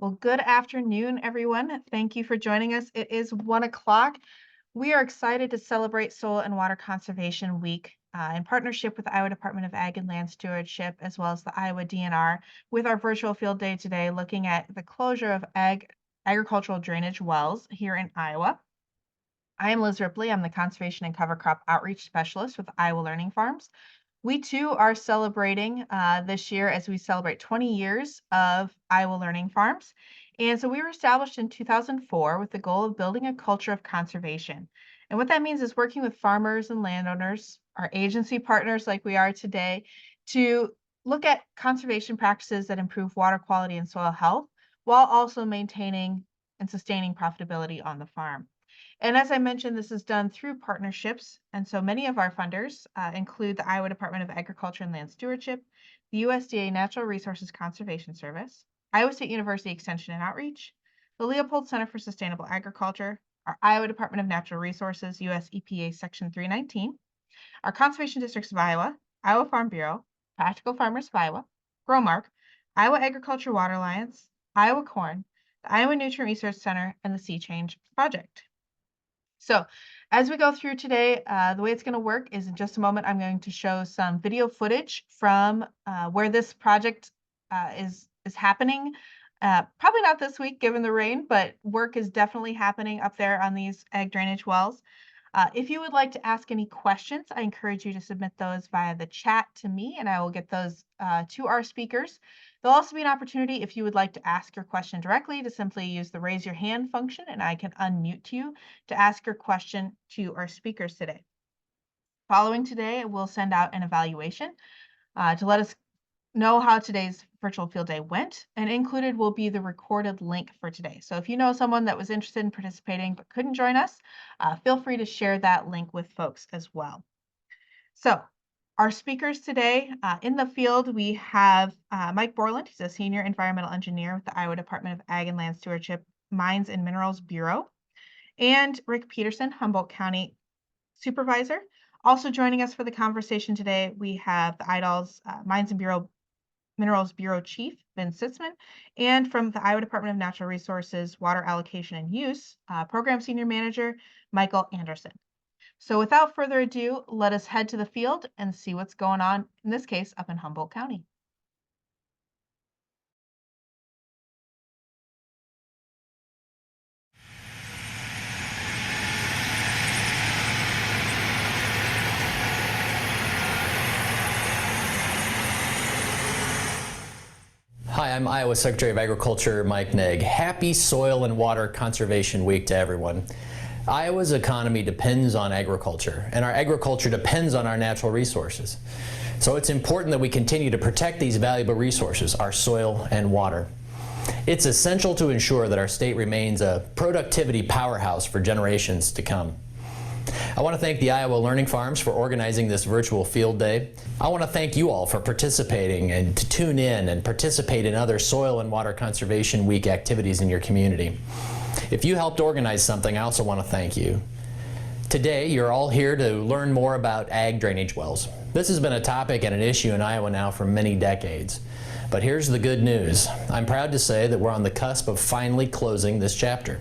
Well, good afternoon, everyone. Thank you for joining us. It is 1 o'clock. We are excited to celebrate Soil and Water Conservation Week in partnership with the Iowa Department of Ag and Land Stewardship, as well as the Iowa DNR, with our virtual field day today, looking at the closure of agricultural drainage wells here in Iowa. I am Liz Ripley. I'm the Conservation and Cover Crop Outreach Specialist with Iowa Learning Farms. We too are celebrating this year as we celebrate 20 years of Iowa Learning Farms. And so we were established in 2004 with the goal of building a culture of conservation. And what that means is working with farmers and landowners, our agency partners like we are today, to look at conservation practices that improve water quality and soil health while also maintaining and sustaining profitability on the farm. And as I mentioned, this is done through partnerships. And so many of our funders include the Iowa Department of Agriculture and Land Stewardship, the USDA Natural Resources Conservation Service, Iowa State University Extension and Outreach, the Leopold Center for Sustainable Agriculture, our Iowa Department of Natural Resources, US EPA Section 319, our Conservation Districts of Iowa, Iowa Farm Bureau, Practical Farmers of Iowa, Growmark, Iowa Agriculture Water Alliance, Iowa Corn, the Iowa Nutrient Research Center, and the Sea Change Project. So as we go through today, the way it's going to work is in just a moment, I'm going to show some video footage from where this project is happening. Probably not this week given the rain, but work is definitely happening up there on these ag drainage wells. If you would like to ask any questions, I encourage you to submit those via the chat to me, and I will get those to our speakers. There'll also be an opportunity if you would like to ask your question directly to simply use the raise your hand function, and I can unmute you to ask your question to our speakers today. Following today, we'll send out an evaluation to let us know how today's virtual field day went, and included will be the recorded link for today. So if you know someone that was interested in participating but couldn't join us, feel free to share that link with folks as well. So our speakers today in the field, we have Mike Borland. He's a senior environmental engineer with the Iowa Department of Ag and Land Stewardship Mines and Minerals Bureau, and Rick Peterson, Humboldt County Supervisor. Also joining us for the conversation today, we have the IDALS Mines and Minerals Bureau Chief, Ben Sitzman, and from the Iowa Department of Natural Resources, Water Allocation and Use, Program Senior Manager, Michael Anderson. So without further ado, let us head to the field and see what's going on, in this case, up in Humboldt County. Hi, I'm Iowa Secretary of Agriculture Mike Negg. Happy Soil and Water Conservation Week to everyone. Iowa's economy depends on agriculture, and our agriculture depends on our natural resources. So it's important that we continue to protect these valuable resources, our soil and water. It's essential to ensure that our state remains a productivity powerhouse for generations to come. I want to thank the Iowa Learning Farms for organizing this virtual field day. I want to thank you all for participating and to tune in and participate in other Soil and Water Conservation Week activities in your community. If you helped organize something, I also want to thank you. Today, you're all here to learn more about ag drainage wells. This has been a topic and an issue in Iowa now for many decades. But here's the good news. I'm proud to say that we're on the cusp of finally closing this chapter.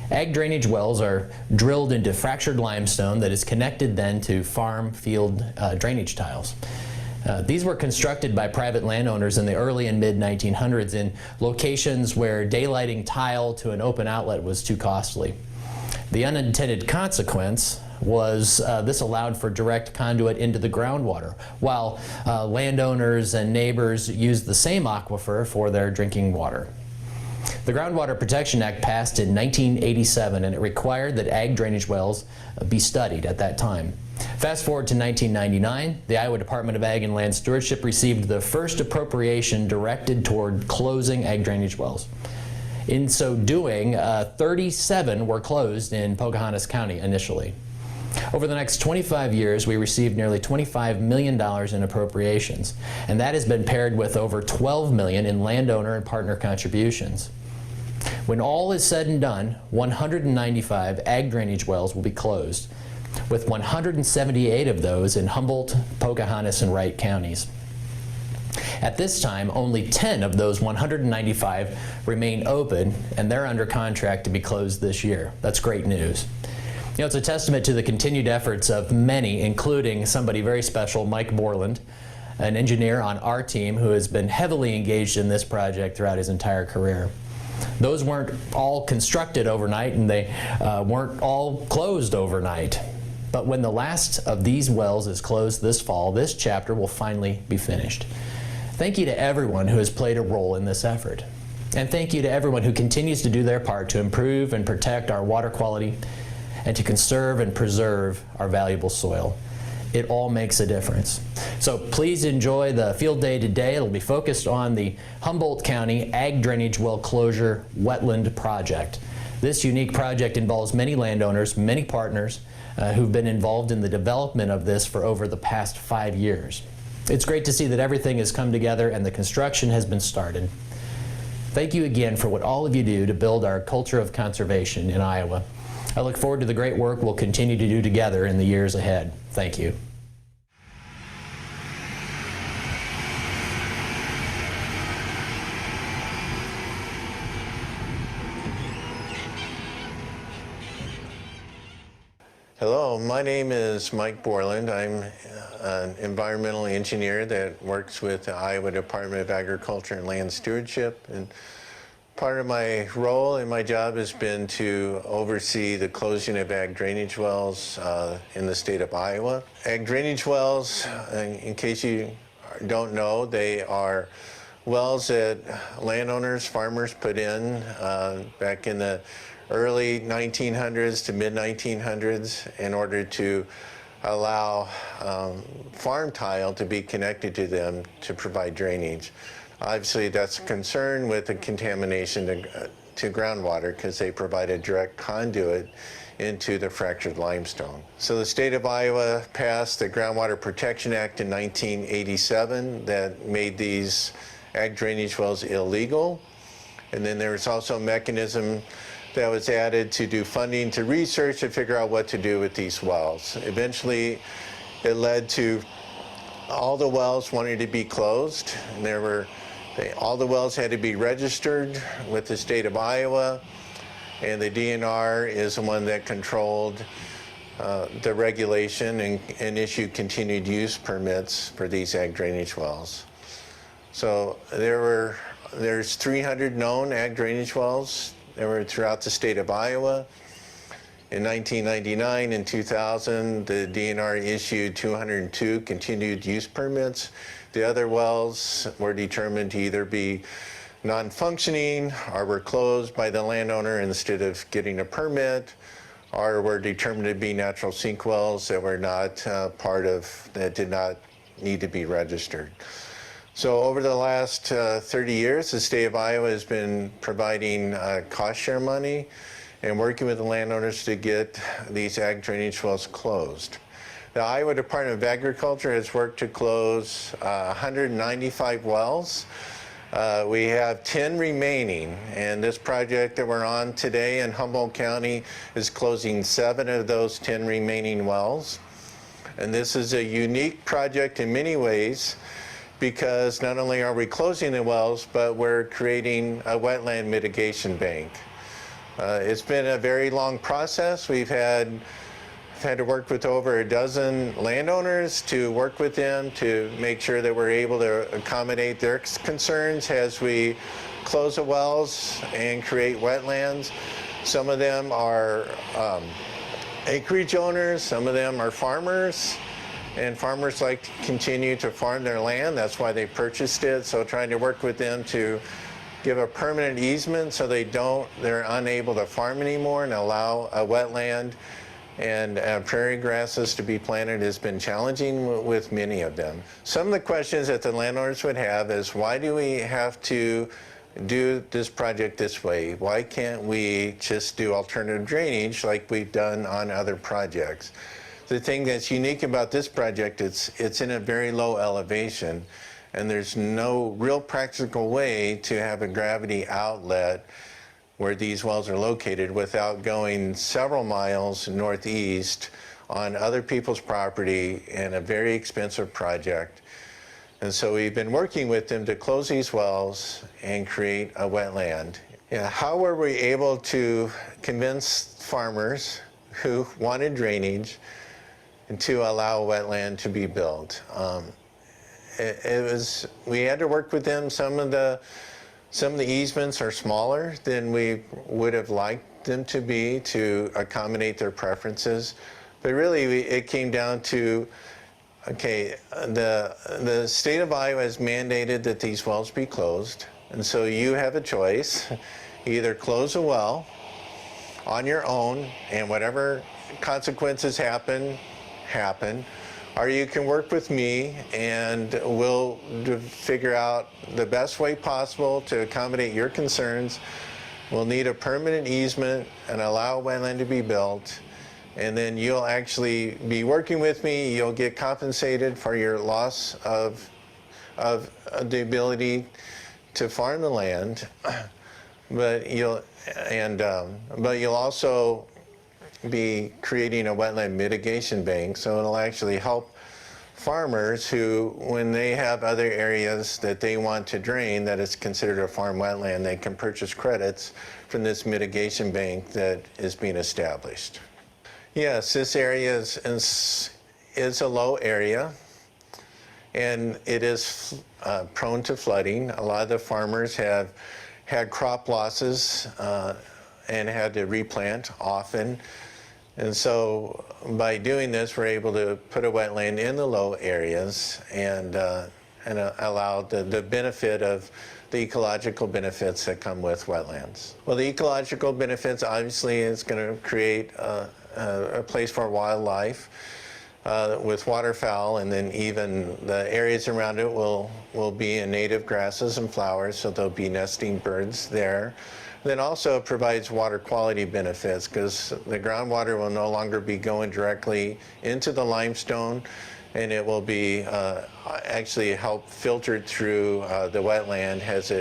Ag drainage wells are drilled into fractured limestone that is connected then to farm field drainage tiles. These were constructed by private landowners in the early and mid-1900s in locations where daylighting tile to an open outlet was too costly. The unintended consequence was this allowed for direct conduit into the groundwater, while landowners and neighbors used the same aquifer for their drinking water. The Groundwater Protection Act passed in 1987, and it required that ag drainage wells be studied at that time. Fast forward to 1999, the Iowa Department of Ag and Land Stewardship received the first appropriation directed toward closing ag drainage wells. In so doing, 37 were closed in Pocahontas County initially. Over the next 25 years, we received nearly $25 million in appropriations, and that has been paired with over $12 million in landowner and partner contributions. When all is said and done, 195 ag drainage wells will be closed, with 178 of those in Humboldt, Pocahontas, and Wright counties. At this time, only 10 of those 195 remain open, and they're under contract to be closed this year. That's great news. You know, it's a testament to the continued efforts of many, including somebody very special, Mike Borland, an engineer on our team who has been heavily engaged in this project throughout his entire career. Those weren't all constructed overnight, and they weren't all closed overnight. But when the last of these wells is closed this fall, this chapter will finally be finished. Thank you to everyone who has played a role in this effort. And thank you to everyone who continues to do their part to improve and protect our water quality and to conserve and preserve our valuable soil. It all makes a difference. So please enjoy the field day today. It'll be focused on the Humboldt County Ag Drainage Well Closure Wetland Project. This unique project involves many landowners, many partners who've been involved in the development of this for over the past 5 years. It's great to see that everything has come together and the construction has been started. Thank you again for what all of you do to build our culture of conservation in Iowa. I look forward to the great work we'll continue to do together in the years ahead. Thank you. Hello, my name is Mike Borland. I'm an environmental engineer that works with the Iowa Department of Agriculture and Land Stewardship. And part of my role and my job has been to oversee the closing of ag drainage wells in the state of Iowa. Ag drainage wells, in case you don't know, they are wells that landowners, farmers put in back in the early 1900s to mid 1900s in order to allow farm tile to be connected to them to provide drainage. Obviously that's a concern with the contamination to groundwater because they provide a direct conduit into the fractured limestone. So the state of Iowa passed the Groundwater Protection Act in 1987 that made these ag drainage wells illegal. And then there was also a mechanism that was added to do funding to research to figure out what to do with these wells. Eventually, it led to all the wells wanting to be closed. And all the wells had to be registered with the state of Iowa, and the DNR is the one that controlled the regulation and issued continued use permits for these ag drainage wells. So there's 300 known ag drainage wells. They were throughout the state of Iowa. In 1999 and 2000, the DNR issued 202 continued use permits. The other wells were determined to either be non-functioning or were closed by the landowner instead of getting a permit, or were determined to be natural sink wells that were not that did not need to be registered. So over the last 30 years, the state of Iowa has been providing cost share money and working with the landowners to get these ag drainage wells closed. The Iowa Department of Agriculture has worked to close 195 wells. We have 10 remaining, and this project that we're on today in Humboldt County is closing 7 of those 10 remaining wells. And this is a unique project in many ways, because not only are we closing the wells, but we're creating a wetland mitigation bank. It's been a very long process. We've had to work with over a dozen landowners to work with them to make sure that we're able to accommodate their concerns as we close the wells and create wetlands. Some of them are acreage owners, some of them are farmers. And farmers like to continue to farm their land. That's why they purchased it. So trying to work with them to give a permanent easement so they're unable to farm anymore and allow a wetland and prairie grasses to be planted has been challenging with many of them. Some of the questions that the landowners would have is, why do we have to do this project this way? Why can't we just do alternative drainage like we've done on other projects? The thing that's unique about this project, it's in a very low elevation, and there's no real practical way to have a gravity outlet where these wells are located without going several miles northeast on other people's property in a very expensive project And so we've been working with them to close these wells and create a wetland. Yeah, how were we able to convince farmers who wanted drainage and to allow a wetland to be built? We had to work with them. Some of the easements are smaller than we would have liked them to be to accommodate their preferences. But really, it came down to, okay, the state of Iowa has mandated that these wells be closed. And so you have a choice. Either close a well on your own and whatever consequences happen, or you can work with me and we'll figure out the best way possible to accommodate your concerns. We'll need a permanent easement and allow a wetland to be built. And then you'll actually be working with me. You'll get compensated for your loss of the ability to farm the land, but you'll also be creating a wetland mitigation bank, so it'll actually help farmers who, when they have other areas that they want to drain that is considered a farm wetland, they can purchase credits from this mitigation bank that is being established. Yes, this area is a low area, and it is prone to flooding. A lot of the farmers have had crop losses and had to replant often. And so by doing this, we're able to put a wetland in the low areas and allow the benefit of the ecological benefits that come with wetlands. Well, the ecological benefits obviously is going to create a place for wildlife with waterfowl, and then even the areas around it will be in native grasses and flowers, so there'll be nesting birds there. Then also provides water quality benefits because the groundwater will no longer be going directly into the limestone, and it will be actually help filtered through the wetland as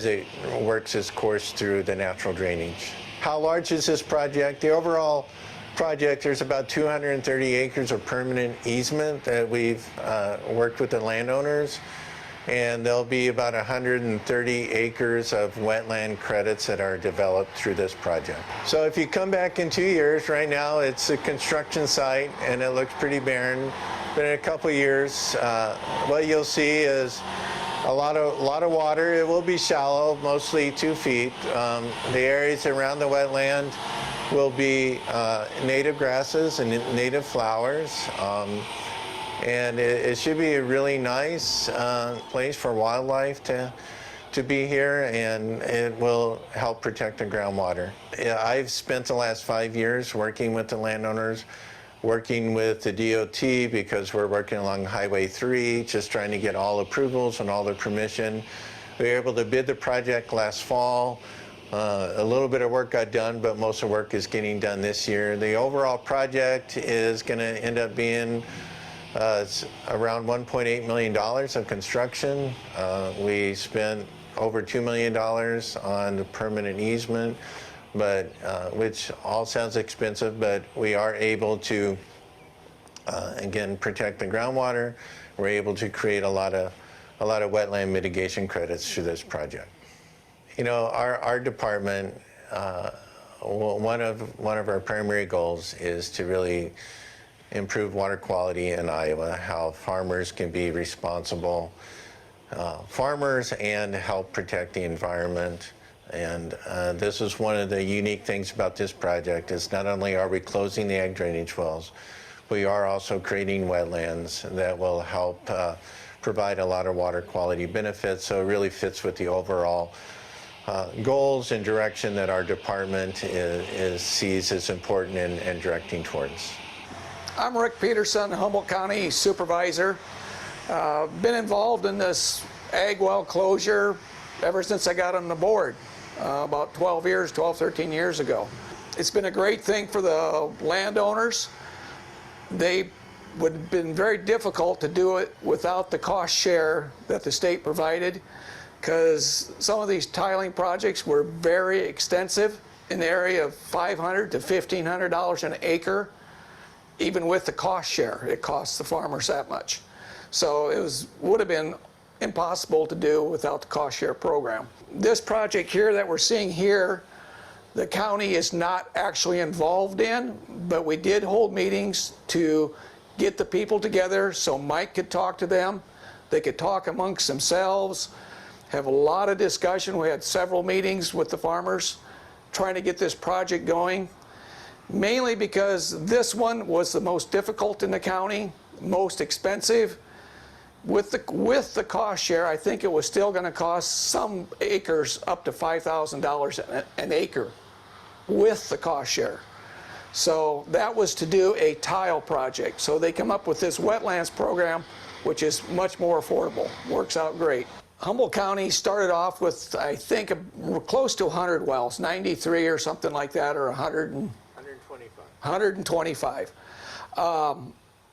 it works its course through the natural drainage. How large is this project? The overall project, there's about 230 acres of permanent easement that we've worked with the landowners. And there'll be about 130 acres of wetland credits that are developed through this project. So if you come back in 2 years, right now it's a construction site and it looks pretty barren. But in a couple of years, what you'll see is a lot of water. It will be shallow, mostly 2 feet. The areas around the wetland will be native grasses and native flowers. And it should be a really nice place for wildlife to be here, and it will help protect the groundwater. I've spent the last 5 years working with the landowners, working with the DOT because we're working along Highway 3, just trying to get all approvals and all the permission. We were able to bid the project last fall. A little bit of work got done, but most of the work is getting done this year. The overall project is going to end up being it's around $1.8 million of construction. We spent over $2 million on the permanent easement, but which all sounds expensive, but we are able to, again, protect the groundwater. We're able to create a lot of wetland mitigation credits through this project. You know, our department, one of our primary goals is to really improve water quality in Iowa, how farmers can be responsible farmers and help protect the environment. And this is one of the unique things about this project is not only are we closing the ag drainage wells, we are also creating wetlands that will help provide a lot of water quality benefits. So it really fits with the overall goals and direction that our department sees as important and directing towards. I'm Rick Peterson, Humboldt County Supervisor. Been involved in this ag well closure ever since I got on the board about 13 years ago. It's been a great thing for the landowners. They would have been very difficult to do it without the cost share that the state provided, because some of these tiling projects were very extensive in the area of $500 to $1,500 an acre. Even with the cost share, it costs the farmers that much. So it would have been impossible to do without the cost share program. This project here that we're seeing here, the county is not actually involved in, but we did hold meetings to get the people together so Mike could talk to them. They could talk amongst themselves, have a lot of discussion. We had several meetings with the farmers trying to get this project going, mainly because this one was the most difficult in the county, most expensive. With the cost share, I think it was still going to cost some acres up to $5,000 an acre with the cost share. So that was to do a tile project. So they come up with this wetlands program, which is much more affordable. Works out great. Humboldt County started off with, I think, close to 100 wells, 93 or something like that, or 125.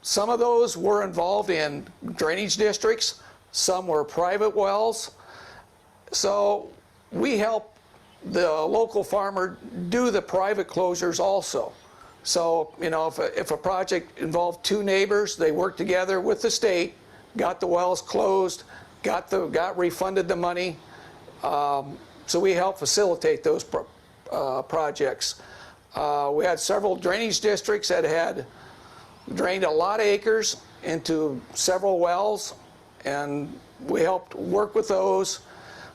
Some of those were involved in drainage districts. Some were private wells. So we help the local farmer do the private closures also. So, you know, if a project involved two neighbors, they worked together with the state, got the wells closed, got refunded the money. So we help facilitate those projects. We had several drainage districts that had drained a lot of acres into several wells, and we helped work with those.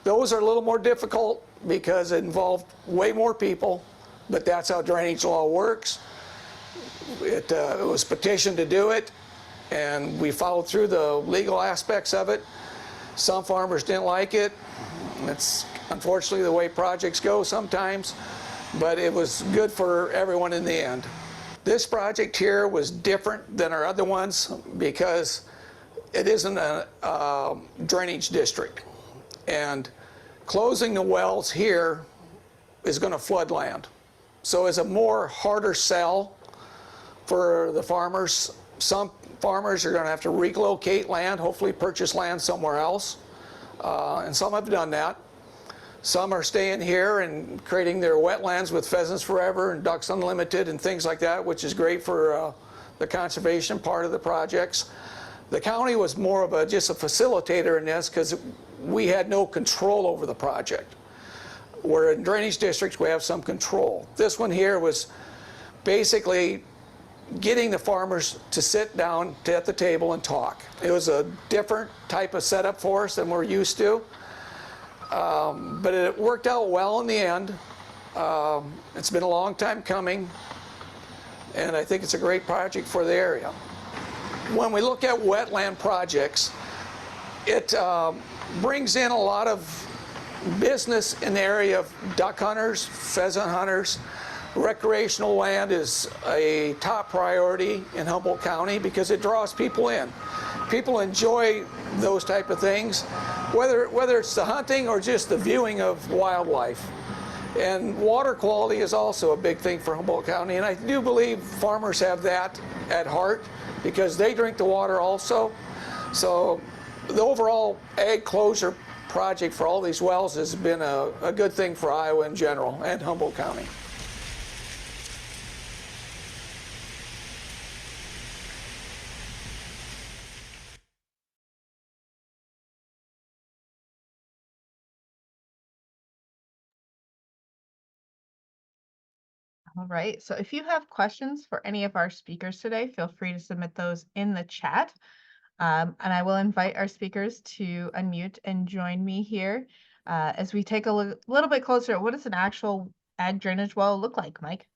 Those are a little more difficult because it involved way more people, but that's how drainage law works. It was petitioned to do it, and we followed through the legal aspects of it. Some farmers didn't like it. That's unfortunately the way projects go sometimes, but it was good for everyone in the end. This project here was different than our other ones because it isn't a drainage district. And closing the wells here is going to flood land. So it's a more harder sell for the farmers. Some farmers are going to have to relocate land, hopefully purchase land somewhere else. And some have done that. Some are staying here and creating their wetlands with Pheasants Forever and Ducks Unlimited and things like that, which is great for the conservation part of the projects. The county was more of just a facilitator in this because we had no control over the project. Where in drainage districts we have some control. This one here was basically getting the farmers to sit down at the table and talk. It was a different type of setup for us than we're used to. But it worked out well in the end. It's been a long time coming, and I think it's a great project for the area. When we look at wetland projects, it brings in a lot of business in the area of duck hunters, pheasant hunters. Recreational land is a top priority in Humboldt County because it draws people in. People enjoy those type of things, whether it's the hunting or just the viewing of wildlife. And water quality is also a big thing for Humboldt County, and I do believe farmers have that at heart because they drink the water also. So the overall ag closure project for all these wells has been a good thing for Iowa in general and Humboldt County. All right, so if you have questions for any of our speakers today, feel free to submit those in the chat. And I will invite our speakers to unmute and join me here as we take a little bit closer at what does an actual ag drainage well look like, Mike?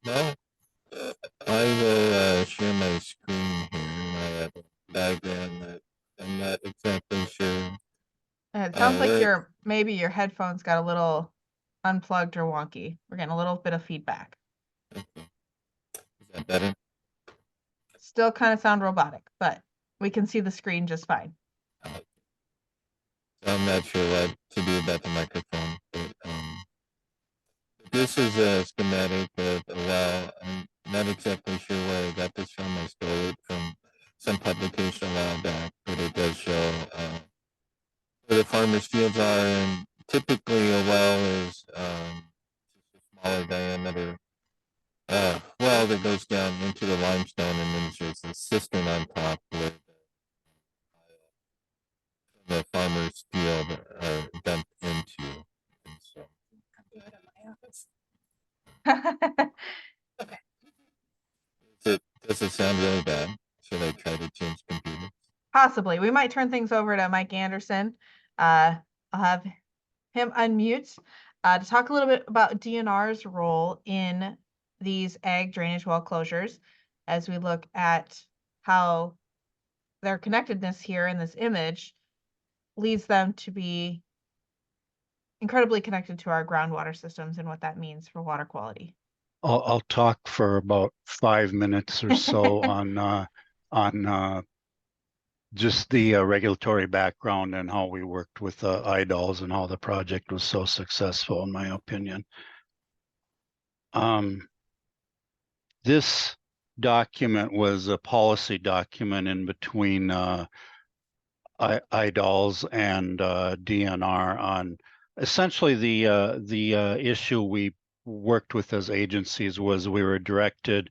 Well, I will share my screen here, and I have a diagram that I'm not exactly sure. It sounds like maybe your headphones got a little unplugged or wonky. We're getting a little bit of feedback. Okay. Is that better? Still kind of sound robotic, but we can see the screen just fine. So I'm not sure what to do about the microphone, but this is a schematic of a well. I'm not exactly sure where I got this from. I stole it from some publication a while back, but it does show where the farmers' fields are, and typically a well is just a smaller diameter well, that goes down into the limestone, and then there's a cistern on top where the farmer's field are dumped into. And so, come do it in my office. Does it sound really bad? Should I try to change computers? Possibly. We might turn things over to Mike Anderson. I'll have him unmute to talk a little bit about DNR's role in these ag drainage well closures as we look at how their connectedness here in this image leads them to be incredibly connected to our groundwater systems and what that means for water quality. I'll talk for about 5 minutes or so on just the regulatory background and how we worked with IDALS and how the project was so successful, in my opinion. This document was a policy document in between IDALS and DNR on essentially the issue we worked with as agencies was we were directed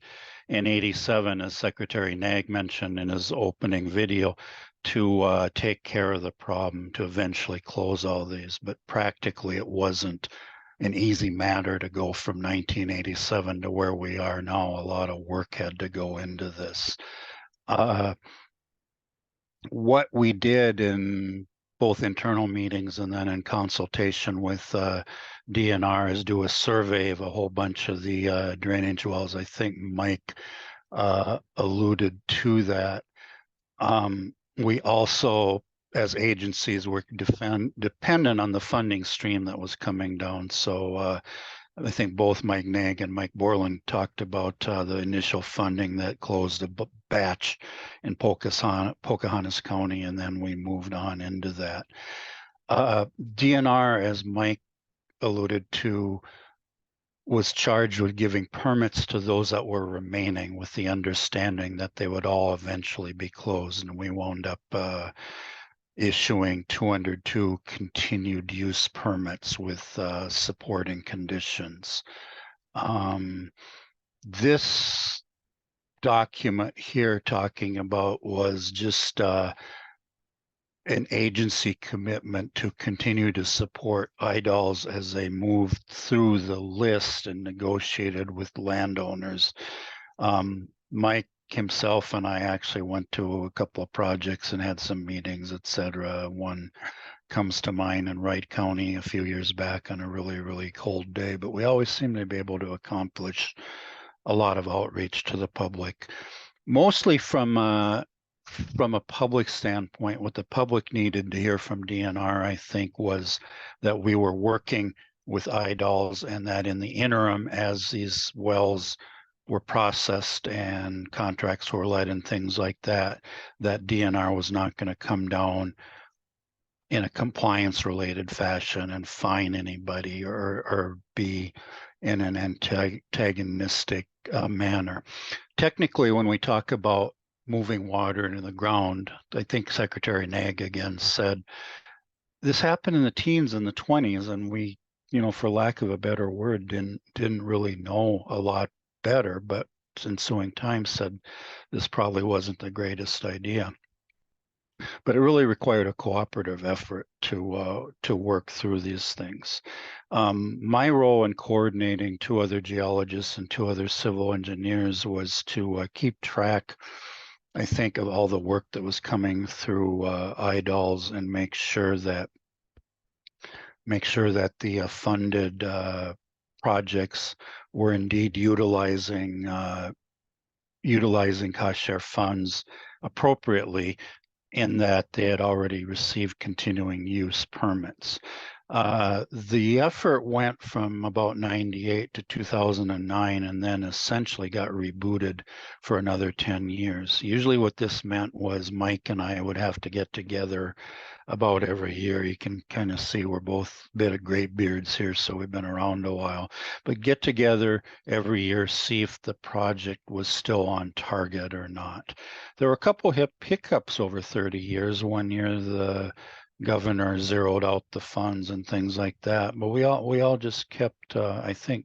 in '87, as Secretary Nag mentioned in his opening video, to take care of the problem, to eventually close all these. But practically it wasn't an easy matter to go from 1987 to where we are now. A lot of work had to go into this. What we did in both internal meetings and then in consultation with DNR is do a survey of a whole bunch of the drainage wells. I think Mike alluded to that. We also, as agencies, were dependent on the funding stream that was coming down. So I think both Mike Nag and Mike Borland talked about the initial funding that closed a batch in Pocahontas County, and then we moved on into that. DNR, as Mike alluded to, was charged with giving permits to those that were remaining with the understanding that they would all eventually be closed. And we wound up issuing 202 continued use permits with supporting conditions. This document here talking about was just an agency commitment to continue to support IDALS as they moved through the list and negotiated with landowners. Mike himself and I actually went to a couple of projects and had some meetings, etc. One comes to mind in Wright County a few years back on a really, really cold day, but we always seem to be able to accomplish a lot of outreach to the public, mostly from a public standpoint. What the public needed to hear from DNR, I think, was that we were working with IDALS and that in the interim, as these wells were processed and contracts were let and things like that, that DNR was not going to come down in a compliance related fashion and fine anybody or be in an antagonistic manner. Technically, when we talk about moving water into the ground, I think Secretary Nag again said this happened in the teens and the 20s, and we, for lack of a better word, didn't really know a lot better, but ensuing time said this probably wasn't the greatest idea. But it really required a cooperative effort to work through these things. My role in coordinating 2 other geologists and 2 other civil engineers was to keep track, I think, of all the work that was coming through IDALS and make sure that the funded projects were indeed utilizing cost share funds appropriately, in that they had already received continuing use permits. The effort went from about 98 to 2009 and then essentially got rebooted for another 10 years. Usually what this meant was Mike and I would have to get together about every year. You can kind of see we're both a bit of gray beards here, so we've been around a while. But get together every year, see if the project was still on target or not. There were a couple hiccups over 30 years. One year the governor zeroed out the funds and things like that. But we all just kept, I think,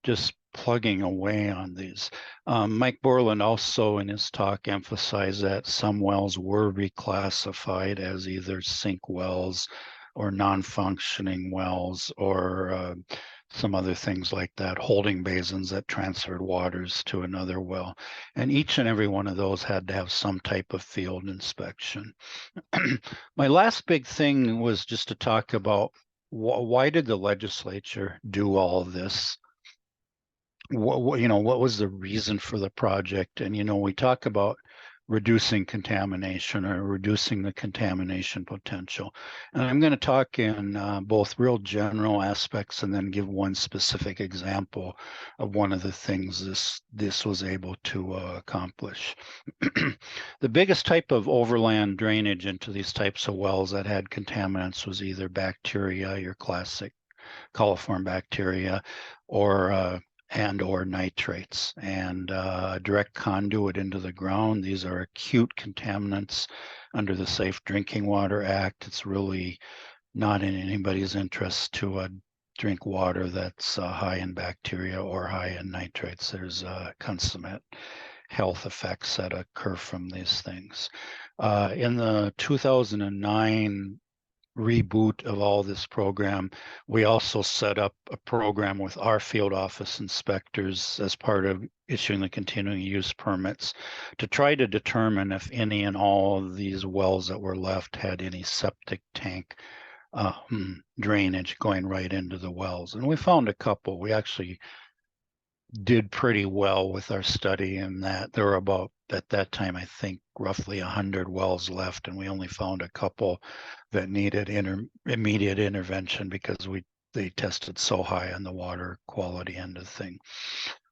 just plugging away on these. Mike Borland also in his talk emphasized that some wells were reclassified as either sink wells or non-functioning wells, or some other things like that, holding basins that transferred waters to another well. And each and every one of those had to have some type of field inspection. My last big thing was just to talk about why did the legislature do all of this? What was the reason for the project? And, we talk about reducing contamination or reducing the contamination potential. And I'm going to talk in both real general aspects and then give one specific example of one of the things this was able to accomplish. The biggest type of overland drainage into these types of wells that had contaminants was either bacteria, your classic coliform bacteria, or nitrates, and direct conduit into the ground. These are acute contaminants under the Safe Drinking Water Act. It's really not in anybody's interest to drink water that's high in bacteria or high in nitrates. There's consummate health effects that occur from these things. In the 2009 reboot of all this program, we also set up a program with our field office inspectors as part of issuing the continuing use permits to try to determine if any and all of these wells that were left had any septic tank drainage going right into the wells. And we found a couple. We actually did pretty well with our study in that there were about, at that time, I think roughly 100 wells left, and we only found a couple that needed immediate intervention because they tested so high on the water quality end of thing.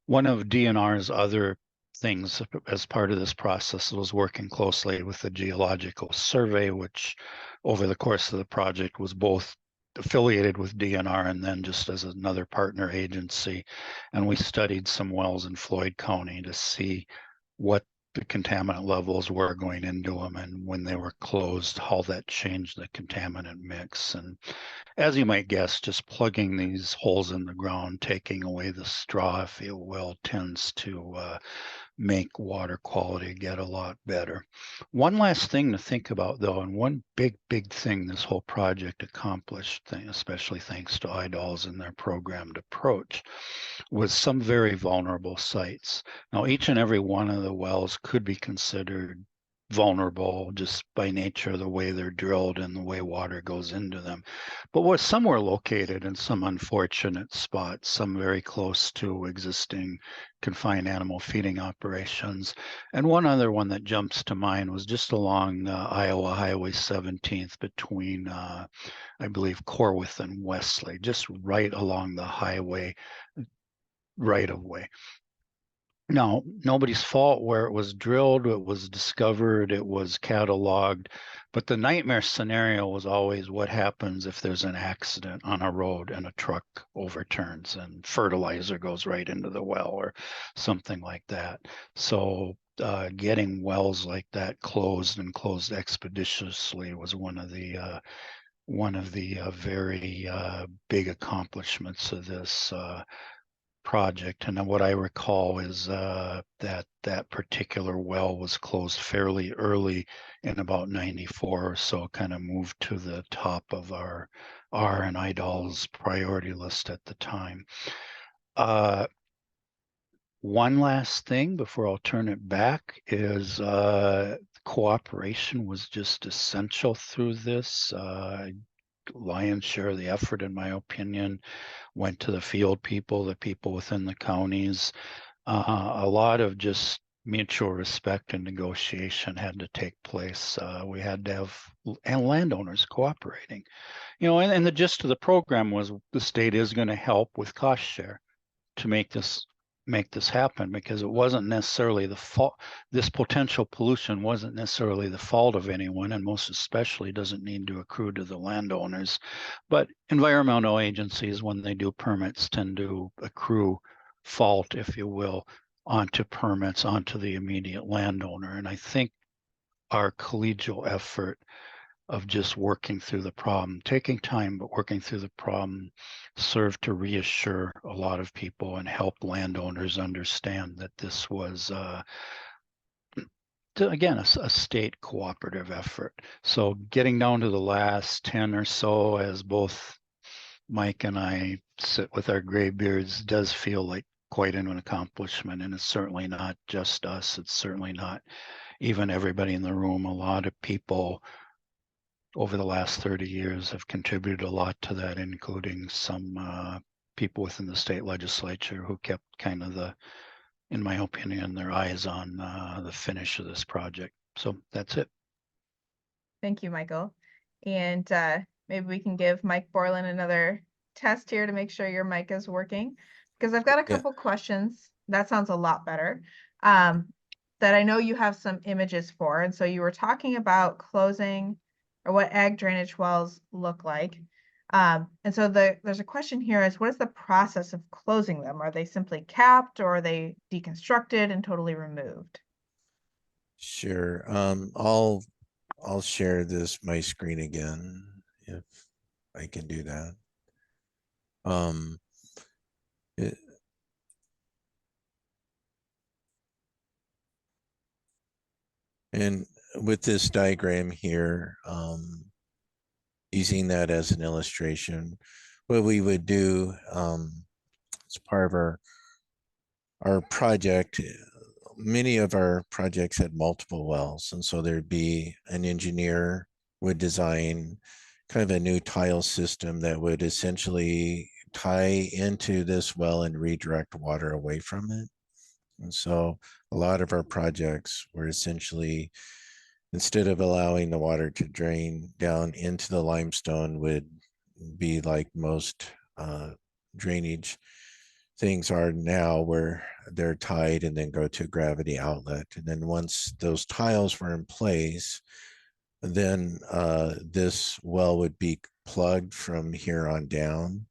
One of DNR's other things as part of this process was working closely with the Geological Survey, which over the course of the project was both affiliated with DNR and then just as another partner agency. And we studied some wells in Floyd County to see what the contaminant levels were going into them, and when they were closed, how that changed the contaminant mix. And as you might guess, just plugging these holes in the ground, taking away the straw, if you will, tends to make water quality get a lot better. One last thing to think about, though, and one big thing this whole project accomplished, especially thanks to IDALS and their programmed approach, was some very vulnerable sites. Now, each and every one of the wells could be considered vulnerable just by nature of the way they're drilled and the way water goes into them. But some were located in some unfortunate spots, some very close to existing confined animal feeding operations. And one other one that jumps to mind was just along Iowa Highway 17th between, I believe, Corwith and Wesley, just right along the highway right of way. Now, nobody's fault where it was drilled, it was discovered, it was cataloged, but the nightmare scenario was always what happens if there's an accident on a road and a truck overturns and fertilizer goes right into the well or something like that. So getting wells like that closed and closed expeditiously was one of the very big accomplishments of this project. And what I recall is that particular well was closed fairly early in about 94 or so, kind of moved to the top of our and IDALS priority list at the time. One last thing before I'll turn it back is cooperation was just essential through this. Lion's share of the effort, in my opinion, went to the field people, the people within the counties. A lot of just mutual respect and negotiation had to take place. We had to have landowners cooperating. And the gist of the program was the state is going to help with cost share to make this happen, because it wasn't necessarily the fault. This potential pollution wasn't necessarily the fault of anyone, and most especially doesn't need to accrue to the landowners. But environmental agencies, when they do permits, tend to accrue fault, if you will, onto permits, onto the immediate landowner. And I think our collegial effort of just working through the problem, taking time, but working through the problem served to reassure a lot of people and help landowners understand that this was, again, a state cooperative effort. So getting down to the last 10 or so, as both Mike and I sit with our gray beards, does feel like quite an accomplishment. And it's certainly not just us. It's certainly not even everybody in the room. A lot of people over the last 30 years have contributed a lot to that, including some people within the state legislature who kept kind of in my opinion, their eyes on the finish of this project. So that's it. Thank you, Michael. And maybe we can give Mike Borland another test here to make sure your mic is working, because I've got a couple questions. That sounds a lot better. That I know you have some images for. And so you were talking about closing, or what ag drainage wells look like. And so there's a question here is, what is the process of closing them? Are they simply capped, or are they deconstructed and totally removed? Sure. I'll share my screen again if I can do that. And with this diagram here, using that as an illustration, what we would do as part of our project, many of our projects had multiple wells, and so there'd be an engineer would design kind of a new tile system that would essentially tie into this well and redirect water away from it. And so a lot of our projects were essentially, instead of allowing the water to drain down into the limestone, would be like most drainage things are now, where they're tied and then go to a gravity outlet. And then once those tiles were in place, then this well would be plugged from here on down,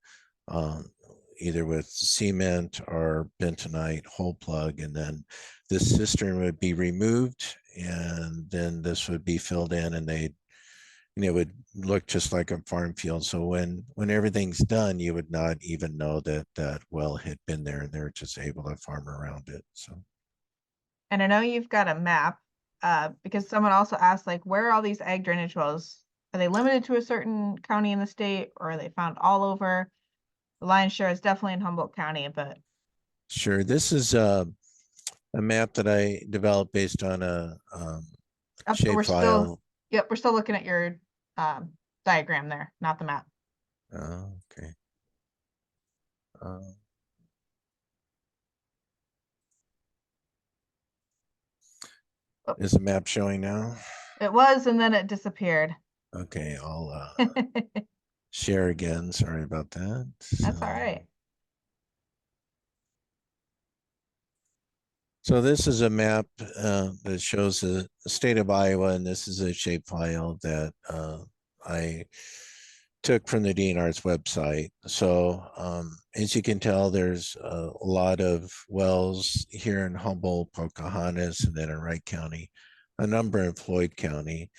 either with cement or bentonite hole plug. And then this cistern would be removed, and then this would be filled in, and it would look just like a farm field. So when everything's done, you would not even know that that well had been there, and they're just able to farm around it. So. And I know you've got a map, because someone also asked, like, where are all these ag drainage wells? Are they limited to a certain county in the state, or are they found all over? The lion's share is definitely in Humboldt County, but. Sure. This is a map that I developed based on a shape file. Yep, we're still looking at your diagram there, not the map. Oh, okay. Is the map showing now? It was, and then it disappeared. Okay, I'll share again. Sorry about that. That's all right. So this is a map that shows the state of Iowa, and this is a shapefile that I took from the DNR's website. So as you can tell, there's a lot of wells here in Humboldt, Pocahontas, and then in Wright County, a number in Floyd County.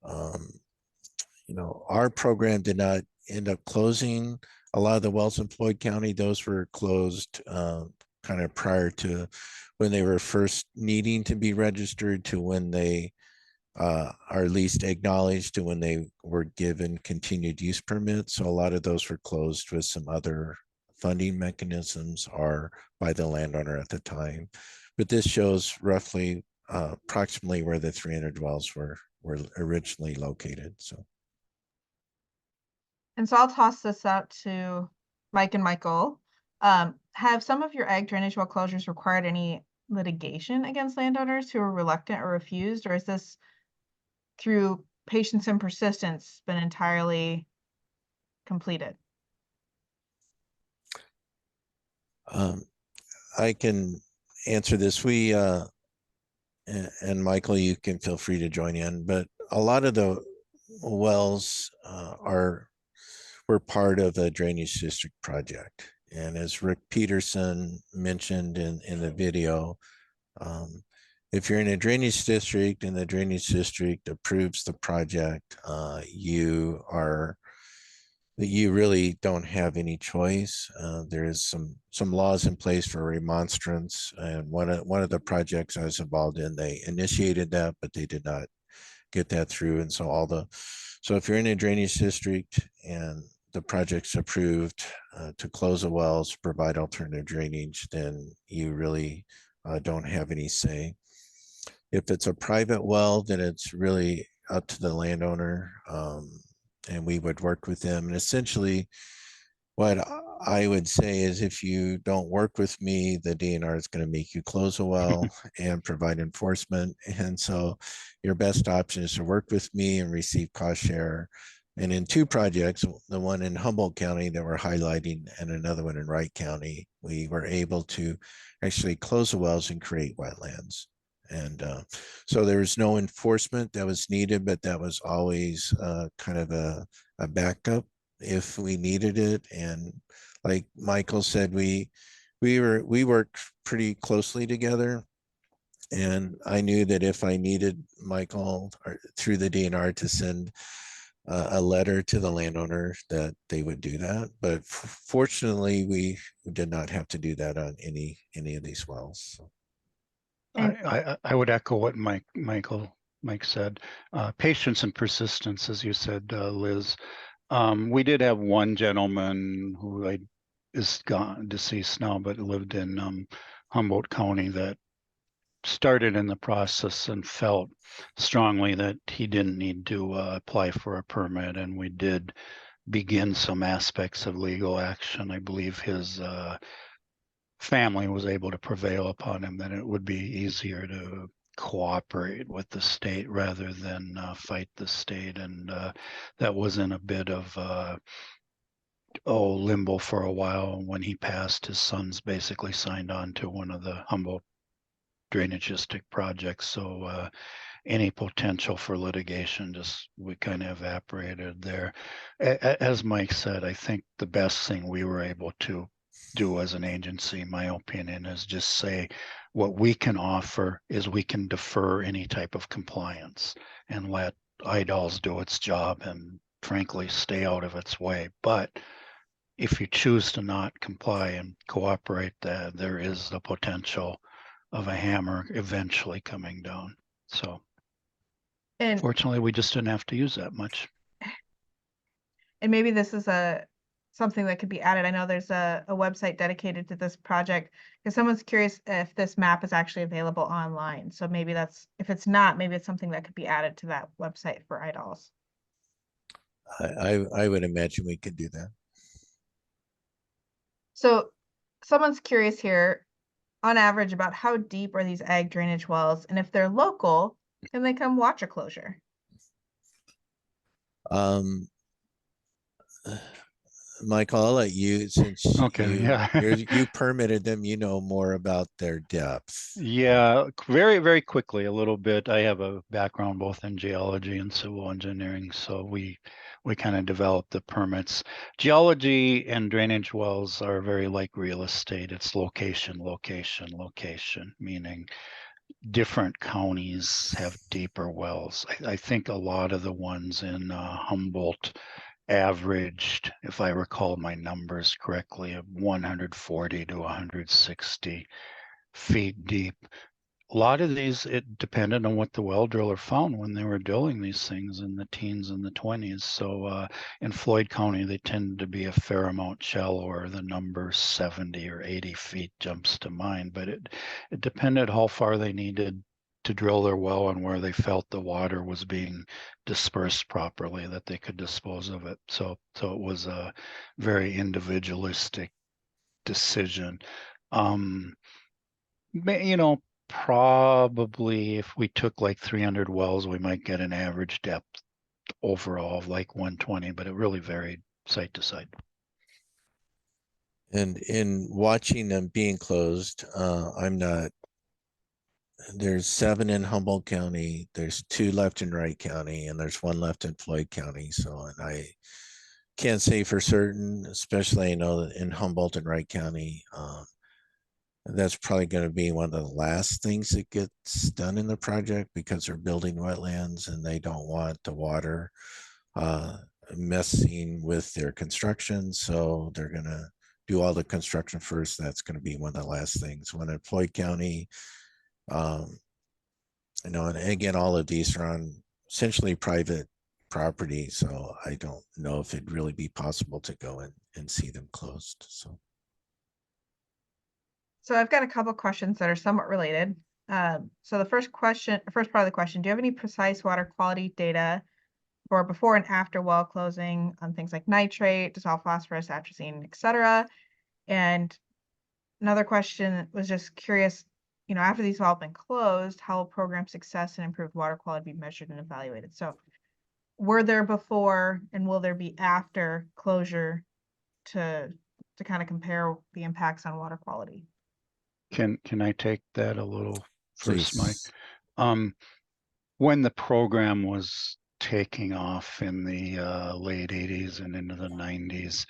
Our program did not end up closing a lot of the wells in Floyd County. Those were closed kind of prior to when they were first needing to be registered, to when they are least acknowledged, to when they were given continued use permits. So a lot of those were closed with some other funding mechanisms or by the landowner at the time. But this shows roughly approximately where the 300 wells were originally located. So. And so I'll toss this out to Mike and Michael. Have some of your ag drainage well closures required any litigation against landowners who are reluctant or refused, or is this through patience and persistence been entirely completed? I can answer this. We and Michael, you can feel free to join in, but a lot of the wells were part of a drainage district project. And as Rick Peterson mentioned in the video, if you're in a drainage district and the drainage district approves the project, you really don't have any choice. There is some laws in place for remonstrance, and one of the projects I was involved in, they initiated that, but they did not get that through. And so if you're in a drainage district and the project's approved to close the wells, provide alternative drainage, then you really don't have any say. If it's a private well, then it's really up to the landowner, and we would work with them. And essentially, what I would say is, if you don't work with me, the DNR is going to make you close a well and provide enforcement. And so your best option is to work with me and receive cost share. And in two projects, the one in Humboldt County that we're highlighting and another one in Wright County, we were able to actually close the wells and create wetlands. And so there was no enforcement that was needed, but that was always kind of a backup if we needed it. And like Michael said, we worked pretty closely together. And I knew that if I needed Michael through the DNR to send a letter to the landowner, that they would do that. But fortunately, we did not have to do that on any of these wells. So. I would echo what Mike said. Patience and persistence, as you said, Liz. We did have one gentleman who is deceased now, but lived in Humboldt County, that started in the process and felt strongly that he didn't need to apply for a permit, and we did begin some aspects of legal action. I believe his family was able to prevail upon him that it would be easier to cooperate with the state rather than fight the state, and that was in a bit of limbo for a while. When he passed, his sons basically signed on to one of the Humboldt drainage district projects, so any potential for litigation we kind of evaporated there. As Mike said, I think the best thing we were able to do as an agency, in my opinion, is just say what we can offer is we can defer any type of compliance and let IDALS do its job and frankly stay out of its way. But if you choose to not comply and cooperate, there is the potential of a hammer eventually coming down. So fortunately, we just didn't have to use that much. And maybe this is something that could be added. I know there's a website dedicated to this project, because someone's curious if this map is actually available online. So maybe if it's not, maybe it's something that could be added to that website for IDALS. I would imagine we could do that. So someone's curious here, on average, about how deep are these ag drainage wells? And if they're local, can they come watch a closure? Michael, I'll let you, since Okay, you permitted them, you know more about their depth. Yeah, very, very quickly, a little bit. I have a background both in geology and civil engineering, so we kind of developed the permits. Geology and drainage wells are very like real estate. It's location, location, location, meaning different counties have deeper wells. I think a lot of the ones in Humboldt averaged, if I recall my numbers correctly, of 140 to 160 feet deep. A lot of these, it depended on what the well driller found when they were drilling these things in the teens and the 20s. So in Floyd County, they tended to be a fair amount shallower. The number 70 or 80 feet jumps to mind, but it depended how far they needed to drill their well and where they felt the water was being dispersed properly, that they could dispose of it. So it was a very individualistic decision. Probably if we took like 300 wells, we might get an average depth overall of like 120, but it really varied site to site. And in watching them being closed, there's 7 in Humboldt County, there's 2 left in Wright County, and there's 1 left in Floyd County. So, and I can't say for certain, especially I know that in Humboldt and Wright County, That's probably going to be one of the last things that gets done in the project because they're building wetlands and they don't want the water messing with their construction. So they're going to do all the construction first. That's going to be one of the last things. When in Floyd County, you know, and again, all of these are on essentially private property. So I don't know if it'd really be possible to go and see them closed. So I've got a couple questions that are somewhat related. So the first part of the question, do you have any precise water quality data for before and after well closing on things like nitrate, dissolved phosphorus, atrazine, et cetera? And another question was just curious, you know, after these have all been closed, how will program success and improved water quality be measured and evaluated? So were there before and will there be after closure to kind of compare the impacts on water quality? Can I take that a little first, Mike? Please. When the program was taking off in the late 80s and into the 90s,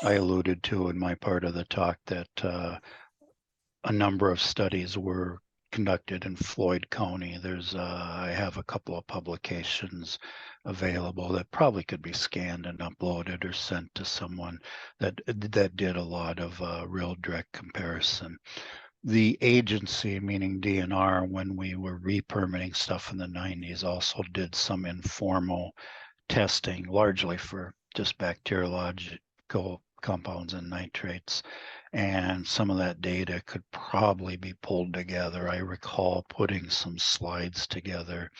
I alluded to in my part of the talk that a number of studies were conducted in Floyd County. I have a couple of publications available that probably could be scanned and uploaded or sent to someone that did a lot of real direct comparison. The agency, meaning DNR, when we were re-permitting stuff in the 90s, also did some informal testing, largely for just bacteriological compounds and nitrates. And some of that data could probably be pulled together. I recall putting some slides together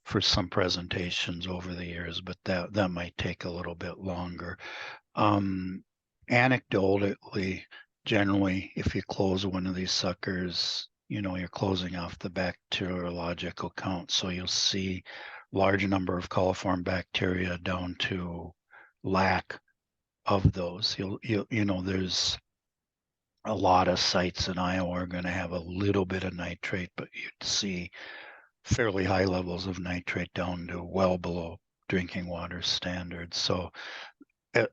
for some presentations over the years, but that might take a little bit longer. Anecdotally, generally, if you close one of these suckers, you know, you're closing off the bacteriological count. So you'll see large number of coliform bacteria down to lack of those. You know, there's a lot of sites in Iowa are going to have a little bit of nitrate, but you'd see fairly high levels of nitrate down to well below drinking water standards. So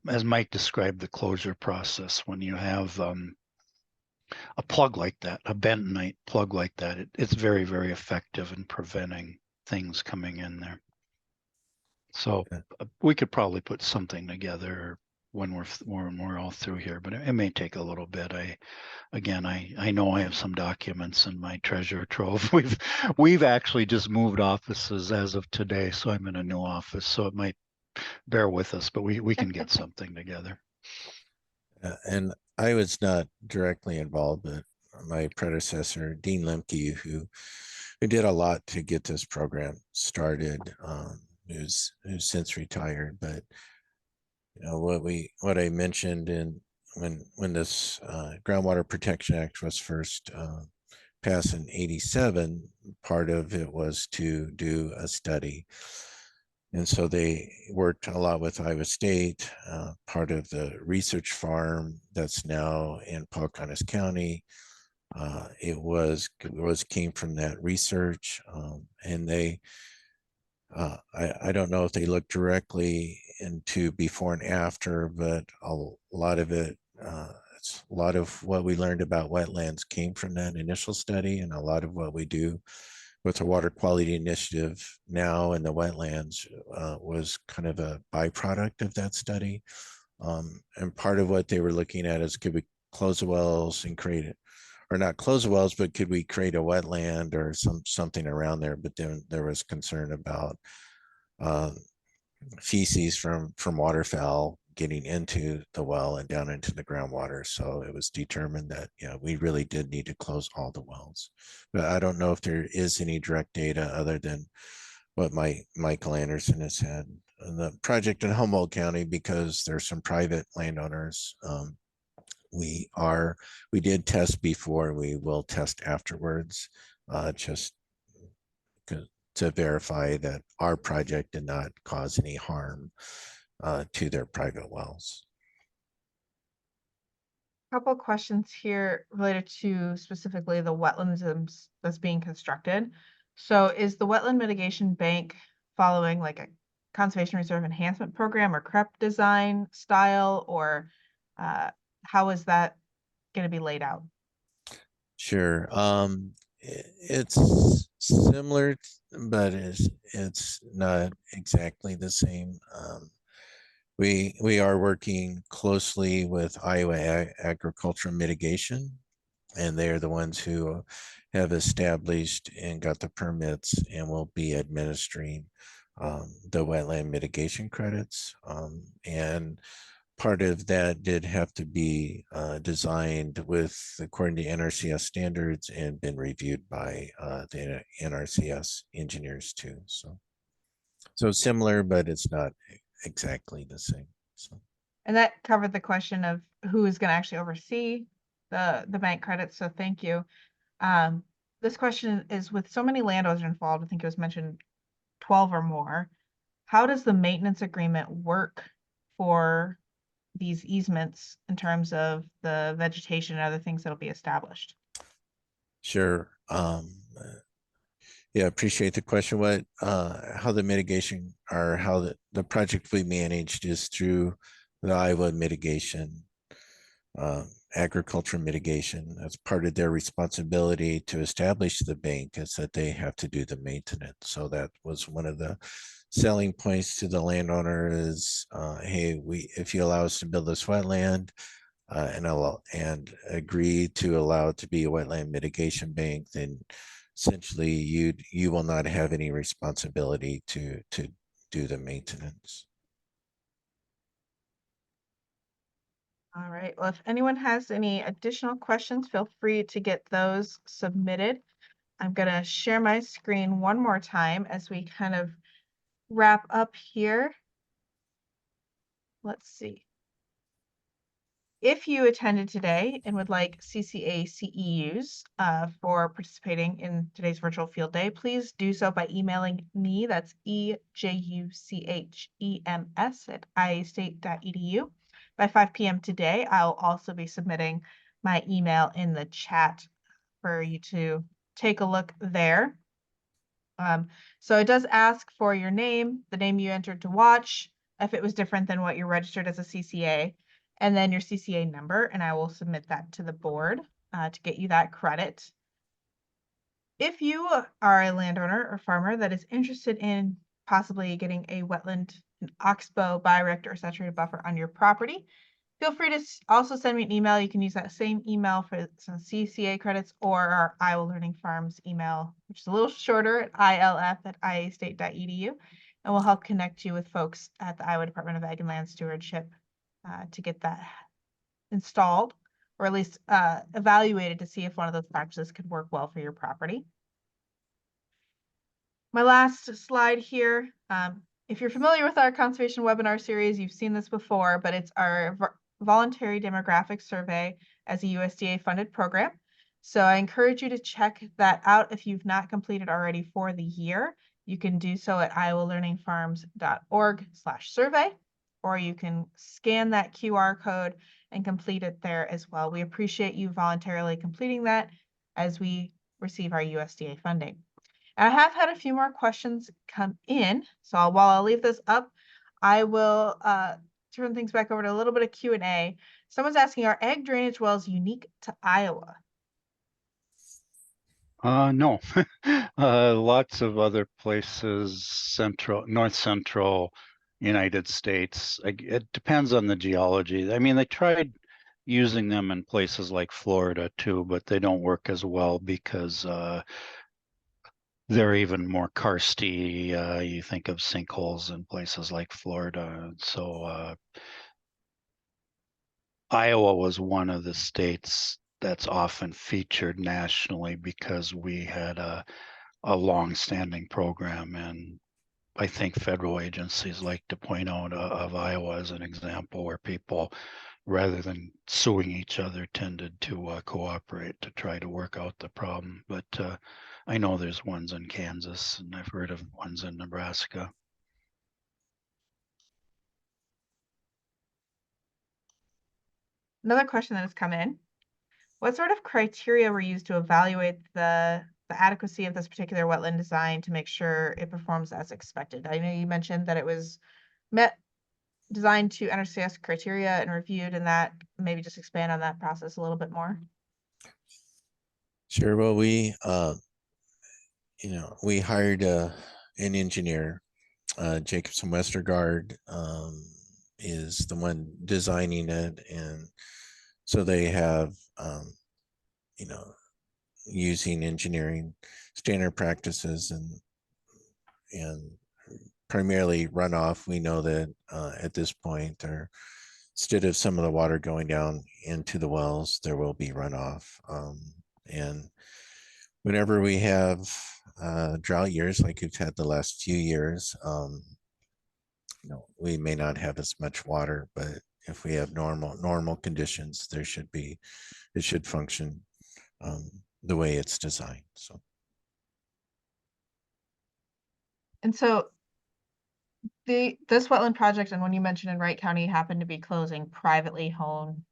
as Mike described the closure process, when you have a plug like that, a bentonite plug like that, it's very, very effective in preventing things coming in there. So we could probably put something together when we're all through here, but it may take a little bit. I know I have some documents in my treasure trove. We've actually just moved offices as of today, so I'm in a new office, so it might bear with us, but we can get something together. And I was not directly involved, but my predecessor, Dean Lemke, who did a lot to get this program started, who's since retired. But you know what I mentioned in when this Groundwater Protection Act was first passed in '87, part of it was to do a study. And so they worked a lot with Iowa State, part of the research farm that's now in Pocahontas County. It came from that research, and they, I don't know if they looked directly into before and after, but a lot of it, it's a lot of what we learned about wetlands came from that initial study, and a lot of what we do with the water quality initiative now in the wetlands was kind of a byproduct of that study. And part of what they were looking at is, could we close the wells and create it, or not close the wells, but could we create a wetland or something around there? But then there was concern about feces from waterfowl getting into the well and down into the groundwater. So it was determined that, yeah, we really did need to close all the wells. But I don't know if there is any direct data other than what Michael Anderson has had. And the project in Humboldt County, because there's some private landowners, we did test before, we will test afterwards, just to verify that our project did not cause any harm to their private wells. Couple questions here related to specifically the wetlands that's being constructed. So is the wetland mitigation bank following like a conservation reserve enhancement program or CREP design style, or how is that going to be laid out? Sure. It's similar, but it's not exactly the same. We are working closely with Iowa Agricultural Mitigation, and they're the ones who have established and got the permits and will be administering the wetland mitigation credits. And part of that did have to be designed with according to NRCS standards and been reviewed by the NRCS engineers too. So similar, but it's not exactly the same. So. And that covered the question of who is going to actually oversee the bank credits. So thank you. This question is, with so many landowners involved, I think it was mentioned 12 or more, how does the maintenance agreement work for these easements in terms of the vegetation and other things that'll be established? Sure. Yeah, appreciate the question. How the mitigation or how the project we managed is through the Iowa mitigation, agriculture mitigation. That's part of their responsibility to establish the bank, is that they have to do the maintenance. So that was one of the selling points to the landowner is, hey, if you allow us to build this wetland, and agree to allow it to be a wetland mitigation bank, then essentially you will not have any responsibility to do the maintenance. All right. Well, if anyone has any additional questions, feel free to get those submitted. I'm going to share my screen one more time as we kind of wrap up here. Let's see. If you attended today and would like CCA CEUs for participating in today's virtual field day, please do so by emailing me. That's EJUCHEMS@iastate.edu. By 5 p.m. today, I'll also be submitting my email in the chat for you to take a look there. So it does ask for your name, the name you entered to watch, if it was different than what you're registered as a CCA, and then your CCA number, and I will submit that to the board to get you that credit. If you are a landowner or farmer that is interested in possibly getting a wetland, an oxbow, bioreactor, or saturated buffer on your property, feel free to also send me an email. You can use that same email for some CCA credits or our Iowa Learning Farms email, which is a little shorter, at ilf@iastate.edu, and we'll help connect you with folks at the Iowa Department of Ag and Land Stewardship to get that installed, or at least evaluated to see if one of those practices could work well for your property. My last slide here. If you're familiar with our conservation webinar series, you've seen this before, but it's our voluntary demographic survey as a USDA funded program. So I encourage you to check that out if you've not completed already for the year. You can do so at iowalearningfarms.org/survey, or you can scan that QR code and complete it there as well. We appreciate you voluntarily completing that as we receive our USDA funding. And I have had a few more questions come in, so while I'll leave this up, I will turn things back over to a little bit of Q&A. Someone's asking, are ag drainage wells unique to Iowa? No. Lots of other places, north central United States. It depends on the geology. I mean, they tried using them in places like Florida too, but they don't work as well because they're even more karsty. You think of sinkholes in places like Florida. So Iowa was one of the states that's often featured nationally because we had a long-standing program, and I think federal agencies like to point out of Iowa as an example where people, rather than suing each other, tended to cooperate to try to work out the problem. But I know there's ones in Kansas, and I've heard of ones in Nebraska. Another question that has come in. What sort of criteria were used to evaluate the adequacy of this particular wetland design to make sure it performs as expected? I know you mentioned that it was designed to NRCS criteria and reviewed, and that maybe just expand on that process a little bit more. Sure. Well, we we hired an engineer, Jacobson Westergaard is the one designing it, and so they have you know using engineering standard practices and primarily runoff. We know that at this point, or instead of some of the water going down into the wells, there will be runoff. And whenever we have drought years like we've had the last few years, we may not have as much water, but if we have normal conditions, it should function the way it's designed. So. And so this wetland project, and when you mentioned in Wright County, happened to be closing privately owned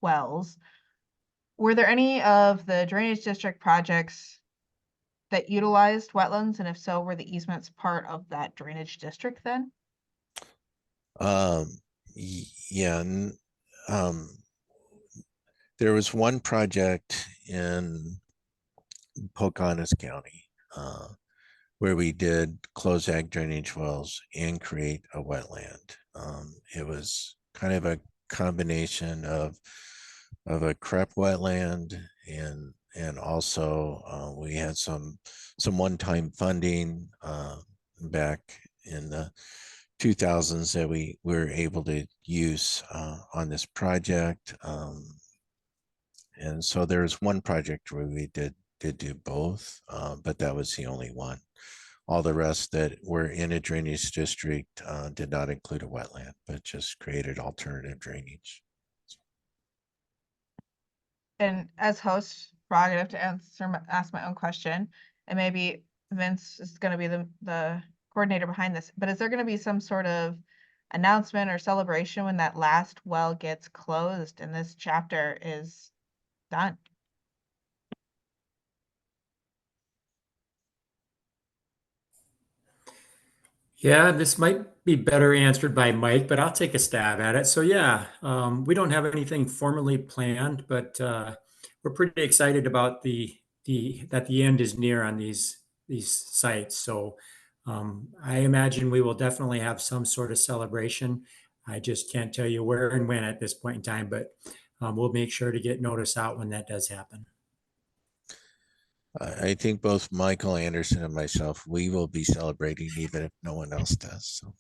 wells. Were there any of the drainage district projects that utilized wetlands? And if so, were the easements part of that drainage district then? Yeah. There was one project in Pocahontas County where we did close ag drainage wells and create a wetland. It was kind of a combination of a crep wetland and also we had some one-time funding back in the 2000s that we were able to use on this project. And so there's one project where we did do both, but that was the only one. All the rest that were in a drainage district did not include a wetland, but just created alternative drainage. And as host, prerogative to ask my own question, and maybe Vince is going to be the coordinator behind this, but is there going to be some sort of announcement or celebration when that last well gets closed and this chapter is done? Yeah, this might be better answered by Mike, but I'll take a stab at it. So yeah, we don't have anything formally planned, but we're pretty excited about that the end is near on these sites. So I imagine we will definitely have some sort of celebration. I just can't tell you where and when at this point in time, but we'll make sure to get notice out when that does happen. I think both Michael Anderson and myself, we will be celebrating even if no one else does. So.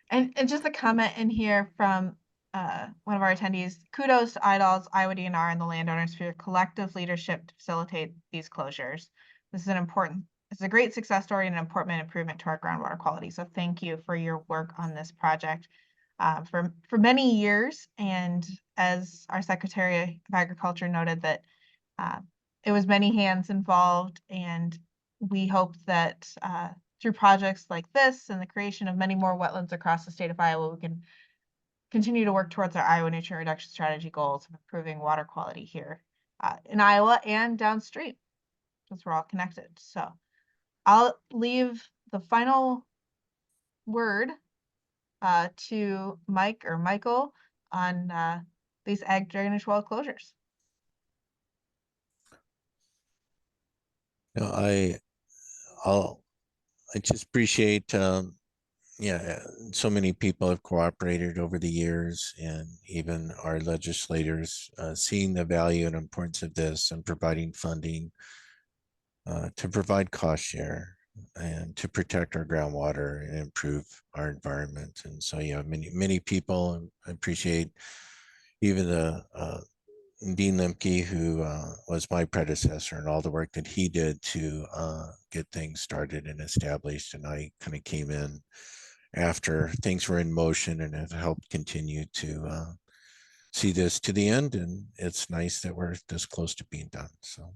And just a comment in here from one of our attendees: kudos to IDALS, Iowa DNR, and the landowners for your collective leadership to facilitate these closures. This is a great success story and an important improvement to our groundwater quality. So thank you for your work on this project for many years. And as our Secretary of Agriculture noted, that it was many hands involved, and we hope that through projects like this and the creation of many more wetlands across the state of Iowa, we can continue to work towards our Iowa nutrient reduction strategy goals of improving water quality here in Iowa and downstream, because we're all connected. So I'll leave the final word to Mike or Michael on these ag drainage well closures. No, I just appreciate so many people have cooperated over the years, and even our legislators seeing the value and importance of this and providing funding to provide cost share and to protect our groundwater and improve our environment. And so, many people appreciate even the Dean Lemke, who was my predecessor, and all the work that he did to get things started and established. And I kind of came in after things were in motion and have helped continue to see this to the end. And it's nice that we're this close to being done. So.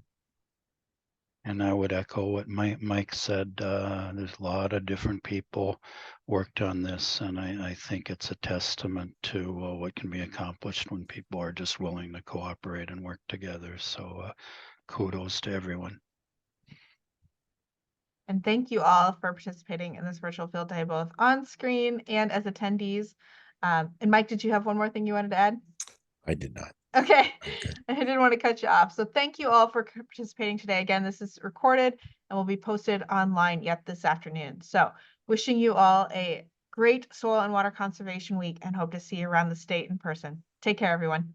And I would echo what Mike said. There's a lot of different people worked on this, and I think it's a testament to what can be accomplished when people are just willing to cooperate and work together. So kudos to everyone. And thank you all for participating in this virtual field day, both on screen and as attendees. And Mike, did you have one more thing you wanted to add? I did not. Okay, I didn't want to cut you off. So thank you all for participating today. Again, this is recorded and will be posted online yet this afternoon. So wishing you all a great soil and water conservation week and hope to see you around the state in person. Take care, everyone.